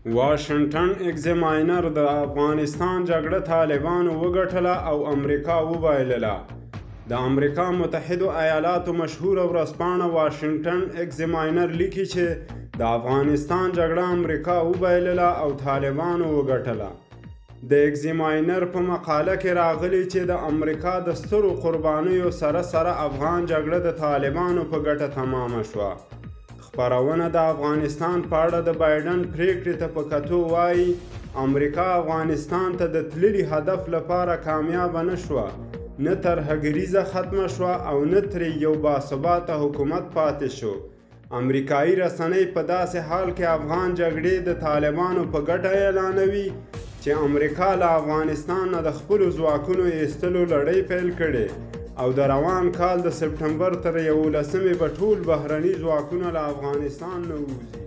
واشنګټن ایگزاماینر د افغانستان جګړه طالبانو وګټله او امریکا وبایلله. د امریکا متحدو ایالاتو مشهوره ورځپاڼه واشنګټن ایگزاماینر لیکي چې د افغانستان جګړه امریکا وبایلله او طالبانو وګټله. د ایگزاماینر په مقاله کې راغلي چې د امریکا د سترو قربانیو سره افغان جګړه د طالبانو په ګټه تمامه شوه. خپرونه د افغانستان په اړه د بایډن پریکړې ته په کتو وایي امریکا افغانستان ته د تللي هدف لپاره کامیابه نه شوه، نه ترهګریزه ختمه شوه او نه ترې یو باثباته حکومت پاتې شو. امریکایي رسنۍ په داسې حال کې افغان جګړې د طالبانو په ګټه اعلانوي چې امریکا له افغانستان نه د خپلو ځواکونو ایستلو لړۍ پیل کړې او د روان کال د سپټمبر تر 11 به ټول بهرني ځواکونه له افغانستان نه ووځي.